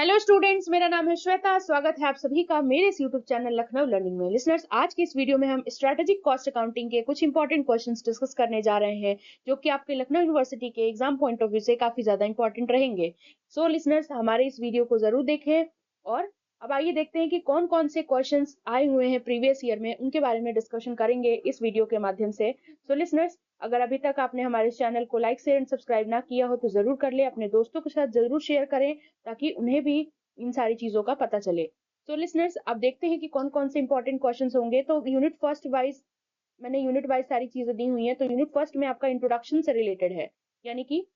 Hello students, मेरा नाम है श्वेता। स्वागत है आप सभी का मेरे इस यूट्यूब चैनल लखनऊ लर्निंग में। लिसनर्स, आज की इस वीडियो में हम स्ट्रेटेजिक कॉस्ट अकाउंटिंग के कुछ इंपॉर्टेंट क्वेश्चंस डिस्कस करने जा रहे हैं, जो कि आपके लखनऊ यूनिवर्सिटी के एग्जाम पॉइंट ऑफ व्यू से काफी ज्यादा इंपॉर्टेंट रहेंगे। सो लिसनर्स, हमारे इस वीडियो को जरूर देखें। और अब आइए देखते हैं कि कौन कौन से क्वेश्चंस आए हुए हैं प्रीवियस ईयर में, उनके बारे में डिस्कशन करेंगे इस वीडियो के माध्यम से। सो लिसनर्स, अगर अभी तक आपने हमारे चैनल को लाइक शेयर एंड सब्सक्राइब ना किया हो तो जरूर कर ले, अपने दोस्तों के साथ जरूर शेयर करें ताकि उन्हें भी इन सारी चीजों का पता चले। तो लिसनर्स, अब देखते हैं कि कौन कौन से इंपॉर्टेंट क्वेश्चंस होंगे। तो यूनिट फर्स्ट वाइज मैंने यूनिट वाइज सारी चीजें दी हुई हैं। तो यूनिट फर्स्ट में आपका इंट्रोडक्शन से रिलेटेड है, यानी कि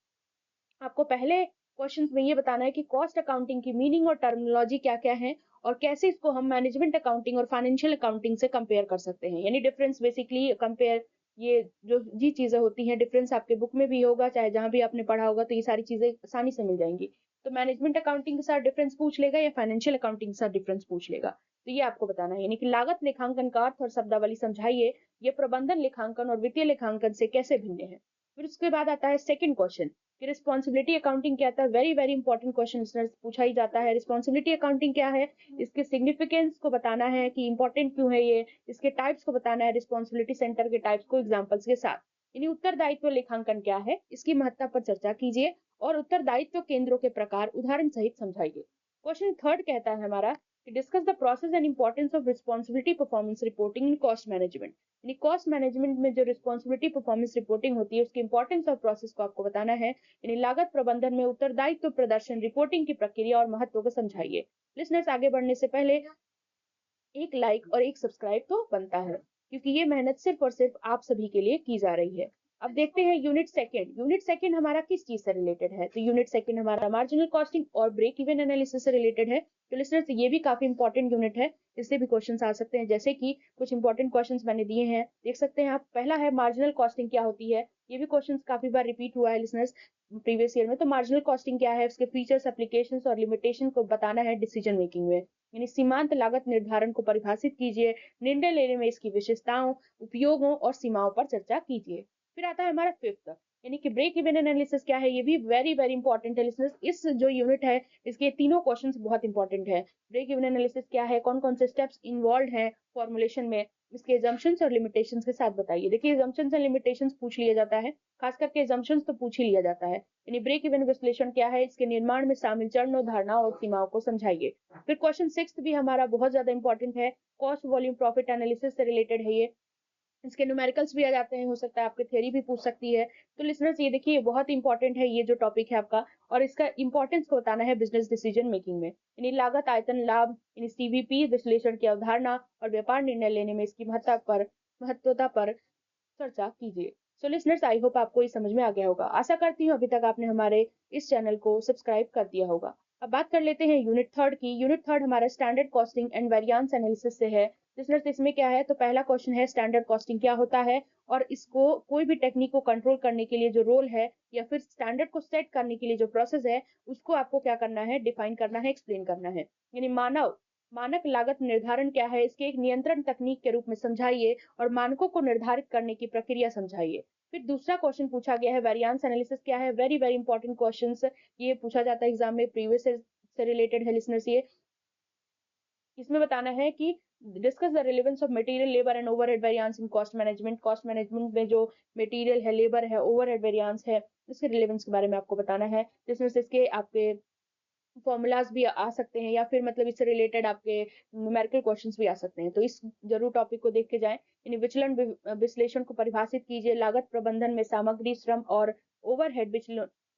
आपको पहले क्वेश्चंस में ये बताना है कि कॉस्ट अकाउंटिंग की मीनिंग और टर्मिनोलॉजी क्या क्या है, और कैसे इसको हम मैनेजमेंट अकाउंटिंग और फाइनेंशियल अकाउंटिंग से कंपेयर कर सकते हैं। यानी डिफरेंस बेसिकली कंपेयर, ये जो जी चीजें होती हैं, डिफरेंस आपके बुक में भी होगा, चाहे जहां भी आपने पढ़ा होगा, तो ये सारी चीजें आसानी से मिल जाएंगी। तो मैनेजमेंट अकाउंटिंग के साथ डिफरेंस पूछ लेगा या फाइनेंशियल अकाउंटिंग के साथ डिफरेंस पूछ लेगा। तो ये आपको बताना है। यानी कि लागत लेखांकन का अर्थ और शब्दावली समझाइए, ये प्रबंधन लेखांकन और वित्तीय लेखांकन से कैसे भिन्न है। फिर उसके बाद आता है सेकंड क्वेश्चन कि रिस्पॉन्सिबिलिटी अकाउंटिंग क्या था। वेरी वेरी इंपॉर्टेंट क्वेश्चन पूछा ही जाता है। रिस्पॉन्सिबिलिटी अकाउंटिंग क्या है, इसके सिग्निफिकेंस को बताना है कि इंपॉर्टेंट क्यों है ये, इसके टाइप्स को बताना है, रिस्पॉन्सिबिलिटी सेंटर के टाइप्स को एग्जांपल्स के साथ। यानी उत्तरदायित्व लेखांकन क्या है, इसकी महत्ता पर चर्चा कीजिए, और उत्तरदायित्व केंद्रों के प्रकार उदाहरण सहित समझाइए। क्वेश्चन थर्ड कहता है हमारा कि discuss the process and importance of responsibility performance reporting in cost management. यानी कॉस्ट मैनेजमेंट में जो रिस्पॉन्सिबिलिटी परफॉर्मेंस रिपोर्टिंग होती है, उसकी इंपॉर्टेंस और प्रोसेस को आपको बताना है। यानी लागत प्रबंधन में उत्तरदायित्व प्रदर्शन रिपोर्टिंग की प्रक्रिया और महत्व को समझाइए। लिसनर्स, आगे बढ़ने से पहले एक लाइक और एक सब्सक्राइब तो बनता है, क्योंकि ये मेहनत सिर्फ और सिर्फ आप सभी के लिए की जा रही है। अब देखते हैं यूनिट सेकंड। यूनिट सेकंड हमारा किस चीज से रिलेटेड है। तो यूनिट सेकंड हमारा मार्जिनल कॉस्टिंग और ब्रेक इवन एनालिसिस से रिलेटेड है। तो लिसनर्स, ये भी काफी इंपॉर्टेंट यूनिट है, इससे भी क्वेश्चंस आ सकते हैं। जैसे कि कुछ इंपॉर्टेंट क्वेश्चंस मैंने दिए हैं, देख सकते हैं आप। पहला है मार्जिनल कॉस्टिंग क्या होती है। ये भी क्वेश्चंस काफी बार रिपीट हुआ है लिसनर्स प्रीवियस ईयर में। तो मार्जिनल कॉस्टिंग क्या है, उसके फीचर्स, एप्लीकेशंस और लिमिटेशन को बताना है डिसीजन मेकिंग में। यानी सीमांत लागत निर्धारण को परिभाषित कीजिए, निर्णय लेने में इसकी विशेषताओं, उपयोगों और सीमाओं पर चर्चा कीजिए। फिर आता है हमारा फिफ्थ, यानी कि ब्रेक इवन एनालिसिस क्या है। ये भी वेरी वेरी इंपॉर्टेंट है लिसनर्स। इस जो यूनिट है, इसके तीनों क्वेश्चंस बहुत इंपॉर्टेंट है। ब्रेक इवन एनालिसिस क्या है, कौन कौन से स्टेप्स इन्वॉल्व हैं फॉर्मुलेशन में, इसके एजम्पशंस और लिमिटेशंस के साथ बताइए। देखिए, एजम्पशंस एंड लिमिटेशंस पूछ लिया जाता है, खास करके एजम्पशंस तो पूछ ही लिया जाता है। यानी ब्रेक इवन विश्लेषण क्या है, इसके निर्माण में शामिल चरणों, धारणाओं और सीमाओं को समझाइए। फिर क्वेश्चन सिक्स भी हमारा बहुत ज्यादा इंपॉर्टेंट है, कॉस्ट वॉल्यूम प्रॉफिट एनालिसिस से रिलेटेड है ये। इसके न्यूमेरिकल्स भी आ जाते हैं, हो सकता है आपके थ्योरी भी पूछ सकती है। तो लिसनर्स, ये देखिए बहुत इंपॉर्टेंट है ये जो टॉपिक है आपका, और इसका इंपॉर्टेंस को बताना है बिजनेस डिसीजन मेकिंग में। यानी लागत, आयतन, लाभ, यानी सीवीपी विश्लेषण की अवधारणा और व्यापार निर्णय लेने में इसकी महत्वता पर चर्चा कीजिए। सो लिसनर्स, आई होप आपको ये समझ में आ गया होगा। आशा करती हूँ अभी तक आपने हमारे इस चैनल को सब्सक्राइब कर दिया होगा। अब बात कर लेते हैं यूनिट थर्ड की। यूनिट थर्ड हमारा standard costing and variance analysis से है। लिसनर्स, इसमें क्या है, तो पहला क्वेश्चन है स्टैंडर्ड कॉस्टिंग क्या होता है, और इसको कोई भी टेक्निक को कंट्रोल करने के लिए जो रोल है, या फिर स्टैंडर्ड को सेट करने के लिए जो प्रोसेस है, उसको आपको क्या करना है, डिफाइन करना है, एक्सप्लेन करना है। यानी मानक लागत निर्धारण क्या है, इसके एक नियंत्रण तकनीक के रूप में समझाइए, और मानकों को निर्धारित करने की प्रक्रिया समझाइए। फिर दूसरा क्वेश्चन पूछा गया है वेरिएंस एनालिसिस क्या है। वेरी वेरी इंपॉर्टेंट क्वेश्चंस ये पूछा जाता है एग्जाम में, प्रीवियस से रिलेटेड है लिसनर्स। ये इसमें बताना है कि discuss the relevance of material, labour and overhead variance in cost management. Cost management में जो मटेरियल है, लेबर है, ओवरहेड वेरिएंस है, इसके रिलेवेंस के बारे में आपको बताना है। जिसमें से इसके आपके फॉर्मूलाज भी आ सकते हैं, या फिर मतलब इससे रिलेटेड आपके न्यूमेरिकल क्वेश्चंस भी आ सकते हैं। तो इस जरूर टॉपिक को देख के जाएं। यानी विचलन विश्लेषण को परिभाषित कीजिए, लागत प्रबंधन में सामग्री, श्रम और ओवरहेड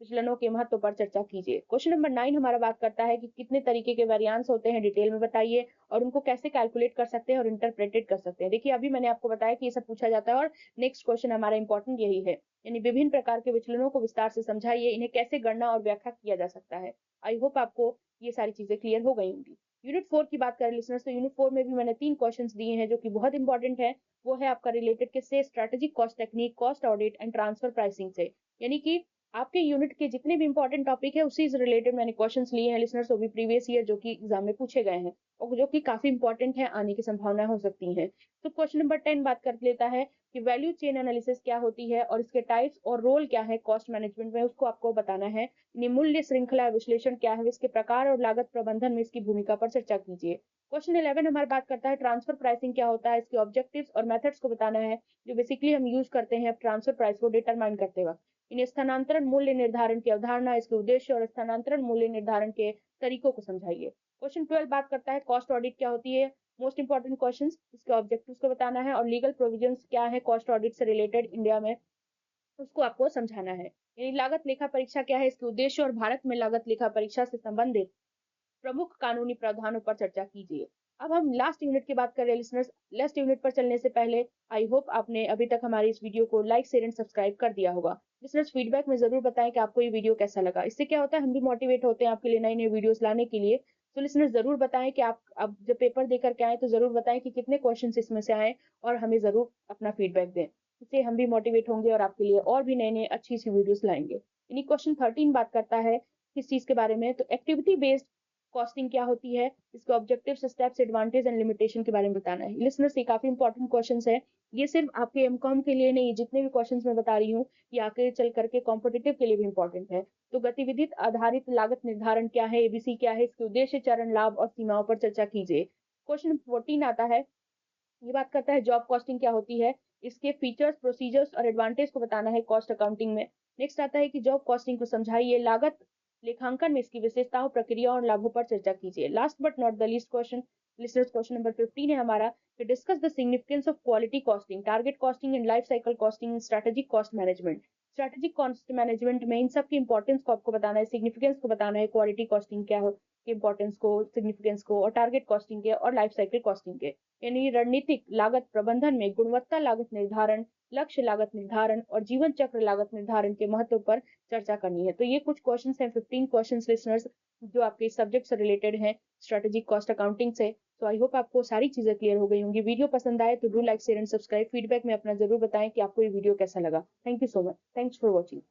विचलनों के महत्व पर चर्चा कीजिए। क्वेश्चन नंबर 9 हमारा बात करता है कि कितने तरीके के वेरिएंस होते हैं, डिटेल में बताइए, और उनको कैसे कैलकुलेट कर सकते हैं और इंटरप्रेटेड कर सकते हैं। देखिए, अभी मैंने आपको बताया कि ये सब पूछा जाता है, और नेक्स्ट क्वेश्चन हमारा इंपॉर्टेंट यही है। यानी विभिन्न प्रकार के विचलनों को विस्तार से समझाइए, इन्हें कैसे गणना और व्याख्या किया जा सकता है। आई होप आपको ये सारी चीजें क्लियर हो गई होंगी। यूनिट 4 की बात करें लिसनर्स, तो यूनिट 4 में भी मैंने 3 क्वेश्चंस दिए हैं जो कि बहुत इंपॉर्टेंट है। वो है आपका रिलेटेड किससे, strategic cost technique, cost audit and transfer pricing से। यानी कि आपके यूनिट के जितने भी इंपॉर्टेंट टॉपिक है, उसी से रिलेटेड मैंने क्वेश्चंस लिए हैं लिसनर्स, वो भी प्रीवियस ईयर जो कि एग्जाम में पूछे गए हैं, और जो कि काफी इंपॉर्टेंट है, आने की संभावना हो सकती है। तो क्वेश्चन नंबर 10 बात कर लेता है कि वैल्यू चेन एनालिसिस क्या होती है और इसके टाइप्स और रोल क्या है कॉस्ट मैनेजमेंट में, उसको आपको बताना है। मूल्य श्रृंखला विश्लेषण क्या है, इसके प्रकार और लागत प्रबंधन में इसकी भूमिका पर चर्चा कीजिए। क्वेश्चन 11 हमारी बात करता है ट्रांसफर प्राइसिंग क्या होता है, इसके ऑब्जेक्टिव्स और मेथड्स को बताना है, जो बेसिकली हम यूज करते हैं ट्रांसफर प्राइस को डिटरमाइन करते वक्त। इन स्थानांतरण मूल्य निर्धारण की अवधारणा, इसके उद्देश्य और स्थानांतरण मूल्य निर्धारण के तरीकों को समझाइए। क्वेश्चन 12 बात करता है कॉस्ट ऑडिट क्या होती है, मोस्ट इंपॉर्टेंट क्वेश्चंस, इसके ऑब्जेक्टिव्स को बताना है और लीगल प्रोविजंस क्या है कॉस्ट ऑडिट से रिलेटेड इंडिया में, उसको आपको समझाना है। यानी लागत लेखा परीक्षा क्या है, इसके उद्देश्य और भारत में लागत लेखा परीक्षा से संबंधित प्रमुख कानूनी प्रावधानों पर चर्चा कीजिए। अब हम लास्ट यूनिट की बात कर रहे हैं लिसनर्स। लास्ट यूनिट पर चलने से पहले आई होप आपने अभी तक हमारी इस वीडियो को लाइक शेयर एंड सब्सक्राइब कर दिया होगा। लिसनर्स फीडबैक में जरूर बताएं कि आपको ये वीडियो कैसा लगा। इससे क्या होता है, हम भी मोटिवेट होते हैं आपके लिए नई नई वीडियोस लाने के लिए। तो लिसनर्स जरूर बताएं कि आप अब जब पेपर देकर के आए तो जरूर बताएं कि कितने क्वेश्चन इसमें से आए और हमें जरूर अपना फीडबैक दें। इससे हम भी मोटिवेट होंगे और आपके लिए और भी नए नए अच्छी सी वीडियोस लाएंगे। यानी क्वेश्चन 13 बात करता है किस चीज के बारे में, तो एक्टिविटी बेस्ड कॉस्टिंग क्या होती है, इसके objectives, steps, advantage and limitation के बारे में बताना है। लिसनर्स ये काफी इंपॉर्टेंट क्वेश्चंस है, ये सिर्फ आपके एमकॉम के लिए नहीं, जितने भी क्वेश्चंस मैं बता रही हूँ ये आगे चल करके कॉम्पिटिटिव के लिए भी इंपॉर्टेंट है। तो गतिविधि आधारित लागत निर्धारण क्या है, एबीसी क्या है, इसके उद्देश्य, चरण, लाभ और सीमाओं पर चर्चा कीजिए। क्वेश्चन 14 आता है, ये बात करता है जॉब कॉस्टिंग क्या होती है, इसके फीचर्स, प्रोसीजर्स और एडवांटेज को बताना है कॉस्ट अकाउंटिंग में। नेक्स्ट आता है कि जॉब कॉस्टिंग को समझाइए, लागत लेखांकन में इसकी विशेषताओं, प्रक्रिया और लाभों पर चर्चा कीजिए। Last but not the least question, listeners question number 15 है हमारा, कि discuss the significance of quality costing, target costing and life cycle costing, strategic cost management. Strategic cost management में इन सब की इंपॉर्टेंस को आपको बताना है, सिग्निफिकेंस को बताना है, क्वालिटी कॉस्टिंग क्या हो के इंपॉर्टेंस को, सिग्निफिकेंस को, और टारगेट कॉस्टिंग के और लाइफ साइकिल कॉस्टिंग के। यानी रणनीतिक लागत प्रबंधन में गुणवत्ता लागत निर्धारण, लक्ष्य लागत निर्धारण और जीवन चक्र लागत निर्धारण के महत्व पर चर्चा करनी है। तो ये कुछ क्वेश्चंस हैं, 15 क्वेश्चंस लिसनर्स, जो आपके सब्जेक्ट से रिलेटेड हैं, स्ट्रेटेजिक कॉस्ट अकाउंटिंग से। तो आई होप आपको सारी चीजें क्लियर हो गई होंगी। वीडियो पसंद आए तो do like share and subscribe. Feedback में अपना जरूर बताएं कि आपको ये वीडियो कैसा लगा। Thank you so much, thanks for watching.